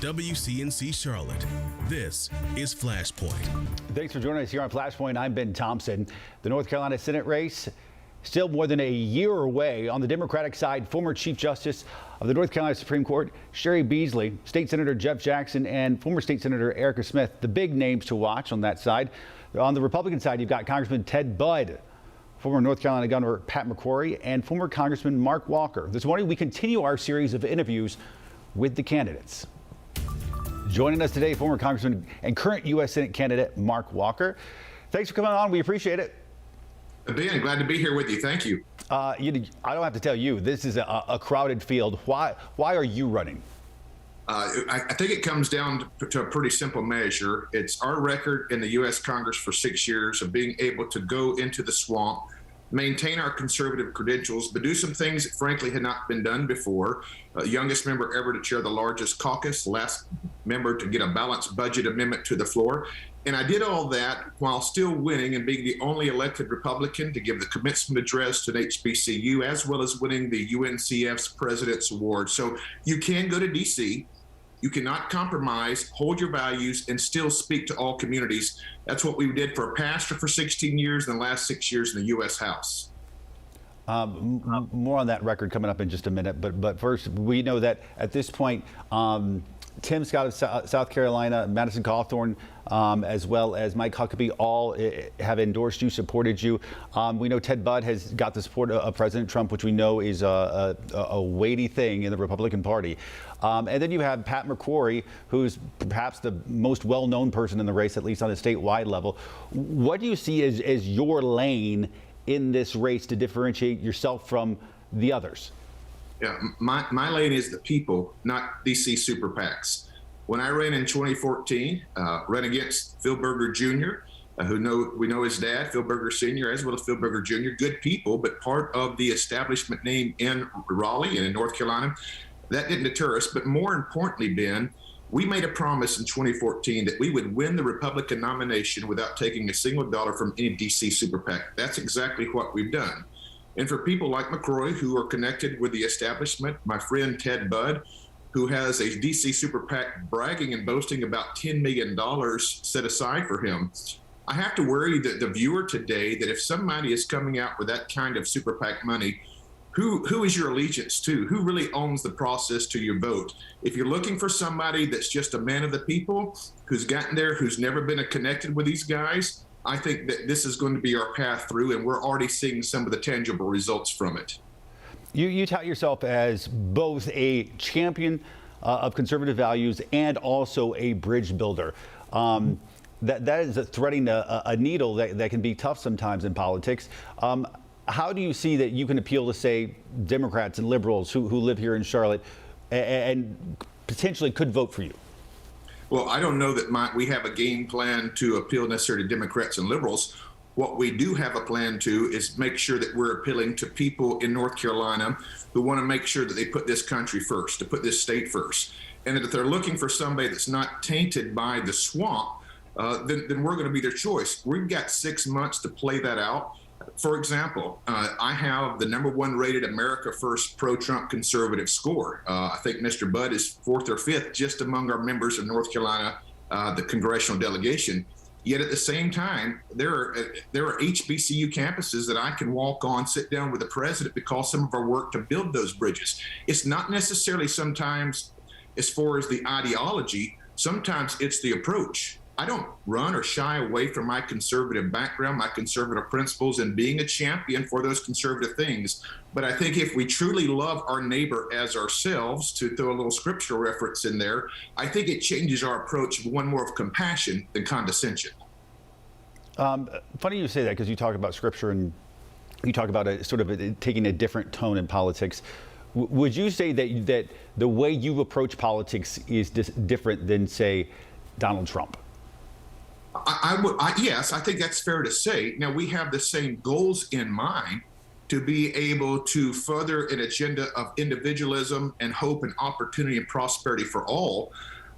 WCNC Charlotte. This is Flashpoint. Thanks for joining us here on Flashpoint. I'm Ben Thompson. The North Carolina Senate race still more than a year away. On the Democratic side, former Chief Justice of the North Carolina Supreme Court, Sherry Beasley, State Senator Jeff Jackson, and former State Senator Erica Smith, the big names to watch on that side. On the Republican side, you've got Congressman Ted Budd, former North Carolina Governor Pat McCrory, and former Congressman Mark Walker. This morning, we continue our series of interviews with the candidates. Joining us today, former Congressman and current U.S. Senate candidate Mark Walker. Thanks for coming on. We appreciate it. Ben, glad to be here with you. Thank you. I don't have to tell you, this is a crowded field. Why are you running? I think it comes down to a pretty simple measure. It's our record in the U.S. Congress for 6 years of being able to go into the swamp, maintain our conservative credentials, but do some things that frankly had not been done before. Youngest member ever to chair the largest caucus, last member to get a balanced budget amendment to the floor. And I did all that while still winning and being the only elected Republican to give the commencement address to an HBCU, as well as winning the UNCF's President's Award. So you can go to D.C., you cannot compromise, hold your values, and still speak to all communities. That's what we did for a pastor for 16 years and the last 6 years in the U.S. House. More on that record coming up in just a minute. But first, we know that at this point, Tim Scott of South Carolina, Madison Cawthorn, as well as Mike Huckabee, all have endorsed you, supported you. We know Ted Budd has got the support of President Trump, which we know is a weighty thing in the Republican Party. And then you have Pat McCrory, who's perhaps the most well-known person in the race, at least on a statewide level. What do you see as your lane in this race to differentiate yourself from the others? Yeah, my lane is the people, not DC super PACs. When I ran in 2014, ran against Phil Berger Jr., we know his dad, Phil Berger Sr., as well as Phil Berger Jr., good people, but part of the establishment name in Raleigh and in North Carolina. That didn't deter us, but more importantly, Ben, we made a promise in 2014 that we would win the Republican nomination without taking a single dollar from any DC super PAC. That's exactly what we've done. And for people like McCrory, who are connected with the establishment, my friend Ted Budd, who has a DC super PAC bragging and boasting about $10 million set aside for him, I have to worry that the viewer today, that if somebody is coming out with that kind of super PAC money, who is your allegiance to? Who really owns the process to your vote? If you're looking for somebody that's just a man of the people, who's gotten there, who's never been connected with these guys, I think that this is going to be our path through, and we're already seeing some of the tangible results from it. You tout yourself as both a champion of conservative values and also a bridge builder. That is threading a needle that can be tough sometimes in politics. How do you see that you can appeal to, say, Democrats and liberals who live here in Charlotte and potentially could vote for you? Well, I don't know that we have a game plan to appeal necessarily to Democrats and liberals. What we do have a plan to is make sure that we're appealing to people in North Carolina who want to make sure that they put this country first, to put this state first. And that if they're looking for somebody that's not tainted by the swamp, then we're going to be their choice. We've got 6 months to play that out. For example, I have the #1 rated America First pro-Trump conservative score. I think Mr. Budd is 4th or 5th just among our members of North Carolina, the congressional delegation. Yet at the same time, there are HBCU campuses that I can walk on, sit down with the president because some of our work to build those bridges. It's not necessarily sometimes as far as the ideology, sometimes it's the approach. I don't run or shy away from my conservative background, my conservative principles, and being a champion for those conservative things. But I think if we truly love our neighbor as ourselves, to throw a little scriptural reference in there, I think it changes our approach one more of compassion than condescension. Funny you say that, because you talk about scripture and you talk about taking a different tone in politics. Would you say that the way you approach politics is different than, say, Donald Trump? Yes, I think that's fair to say. Now, we have the same goals in mind to be able to further an agenda of individualism and hope and opportunity and prosperity for all.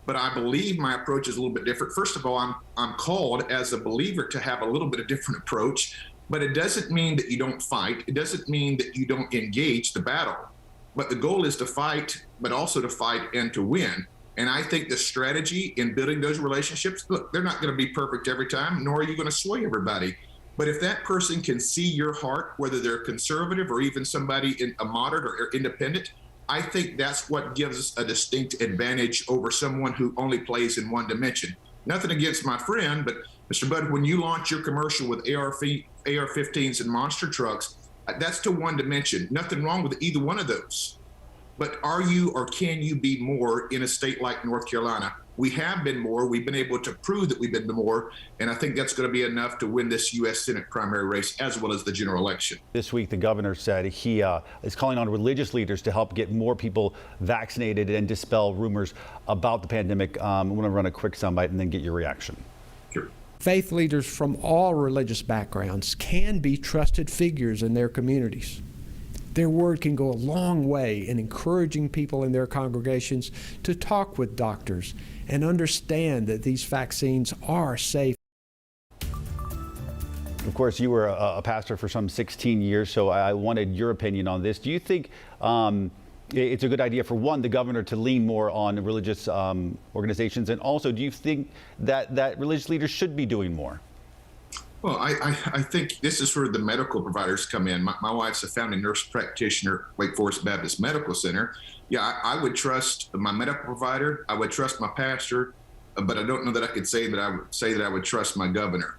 But I believe my approach is a little bit different. First of all, I'm called as a believer to have a little bit of different approach, but it doesn't mean that you don't fight. It doesn't mean that you don't engage the battle. But the goal is to fight, but also to fight and to win. And I think the strategy in building those relationships, look, they're not going to be perfect every time, nor are you going to sway everybody. But if that person can see your heart, whether they're conservative or even somebody in a moderate or independent, I think that's what gives us a distinct advantage over someone who only plays in one dimension. Nothing against my friend, but Mr. Bud, when you launch your commercial with AR-15s and monster trucks, that's to one dimension. Nothing wrong with either one of those. But are you or can you be more in a state like North Carolina? We have been more. We've been able to prove that we've been more. And I think that's going to be enough to win this U.S. Senate primary race as well as the general election. This week, the governor said he is calling on religious leaders to help get more people vaccinated and dispel rumors about the pandemic. I'm going to run a quick soundbite and then get your reaction. Sure. Faith leaders from all religious backgrounds can be trusted figures in their communities. Their word can go a long way in encouraging people in their congregations to talk with doctors and understand that these vaccines are safe. Of course, you were a pastor for some 16 years, so I wanted your opinion on this. Do you think it's a good idea for the governor to lean more on religious organizations? And also, do you think that religious leaders should be doing more? Well, I think this is where the medical providers come in. My wife's a founding nurse practitioner, Wake Forest Baptist Medical Center. Yeah, I would trust my medical provider. I would trust my pastor, but I don't know that I could say that I would trust my governor.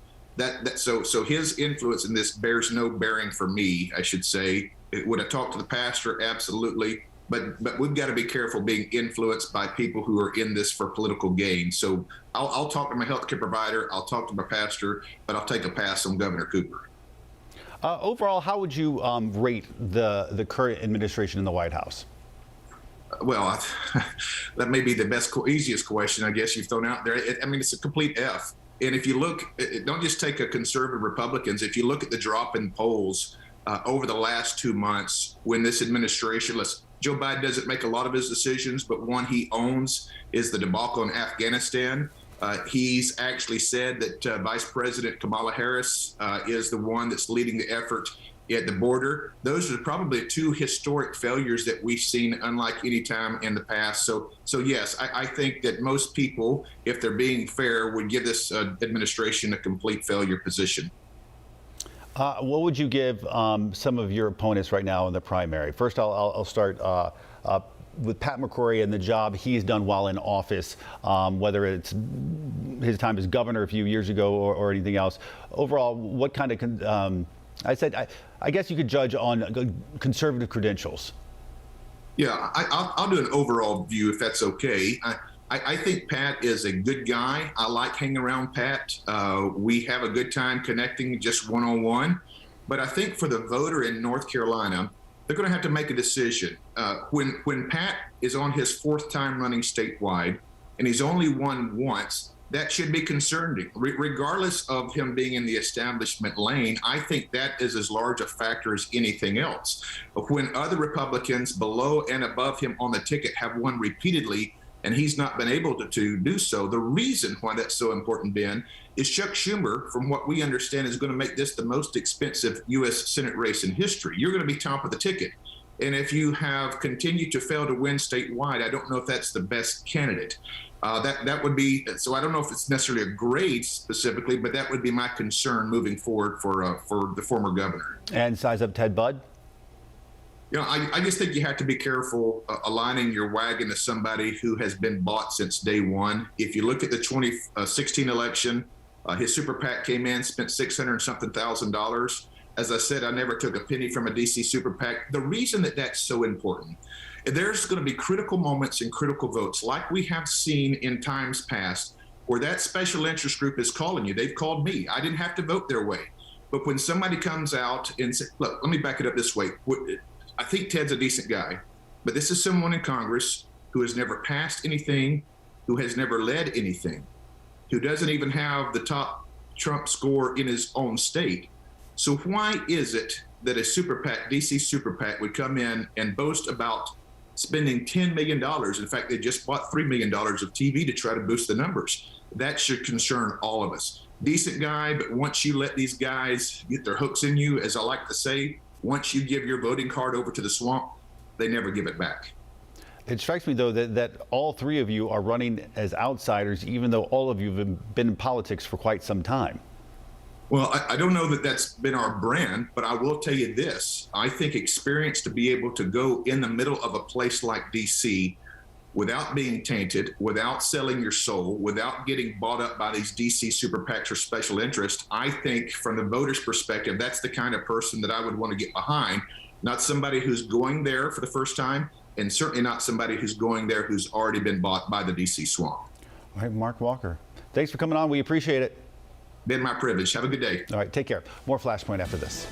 So his influence in this bears no bearing for me, I should say. Would I talk to the pastor? Absolutely. But we've got to be careful being influenced by people who are in this for political gain. So I'll talk to my healthcare provider, I'll talk to my pastor, but I'll take a pass on Governor Cooper. Overall, how would you rate the current administration in the White House? Well, that may be the easiest question I guess you've thrown out there. It's a complete F. And if you look, don't just take a conservative Republicans. If you look at the drop in polls over the last 2 months when this administration, Joe Biden doesn't make a lot of his decisions, but one he owns is the debacle in Afghanistan. He's actually said that Vice President Kamala Harris is the one that's leading the effort at the border. Those are probably two historic failures that we've seen unlike any time in the past. So yes, I think that most people, if they're being fair, would give this administration a complete failure position. What would you give some of your opponents right now in the primary? First, I'll start with Pat McCrory and the job he's done while in office, whether it's his time as governor a few years ago or anything else. Overall, what kind of, I guess you could judge on conservative credentials. Yeah, I'll do an overall view if that's okay. I think Pat is a good guy. I like hanging around Pat. We have a good time connecting just one-on-one. But I think for the voter in North Carolina, they're going to have to make a decision. When Pat is on his fourth time running statewide and he's only won once, that should be concerning. Regardless of him being in the establishment lane, I think that is as large a factor as anything else. When other Republicans below and above him on the ticket have won repeatedly, and he's not been able to do so. The reason why that's so important, Ben, is Chuck Schumer, from what we understand, is going to make this the most expensive U.S. Senate race in history. You're going to be top of the ticket. And if you have continued to fail to win statewide, I don't know if that's the best candidate. That would be, so I don't know if it's necessarily a grade specifically, but that would be my concern moving forward for the former governor. And size up Ted Budd? You know, I just think you have to be careful aligning your wagon to somebody who has been bought since day one. If you look at the 2016 election, his super PAC came in, spent $600-something thousand. As I said, I never took a penny from a DC super PAC. The reason that that's so important, there's going to be critical moments and critical votes like we have seen in times past where that special interest group is calling you. They've called me. I didn't have to vote their way. But when somebody comes out and says, look, let me back it up this way. I think Ted's a decent guy, but this is someone in Congress who has never passed anything, who has never led anything, who doesn't even have the top Trump score in his own state. So why is it that a super PAC, DC super PAC, would come in and boast about spending $10 million? In fact, they just bought $3 million of TV to try to boost the numbers. That should concern all of us. Decent guy, but once you let these guys get their hooks in you, as I like to say, once you give your voting card over to the swamp, they never give it back. It strikes me, though, that all three of you are running as outsiders, even though all of you have been in politics for quite some time. Well, I don't know that that's been our brand, but I will tell you this. I think experience to be able to go in the middle of a place like D.C. without being tainted, without selling your soul, without getting bought up by these D.C. super PACs or special interests, I think from the voters' perspective, that's the kind of person that I would want to get behind, not somebody who's going there for the first time, and certainly not somebody who's going there who's already been bought by the D.C. swamp. All right, Mark Walker, thanks for coming on. We appreciate it. Been my privilege. Have a good day. All right, take care. More Flashpoint after this.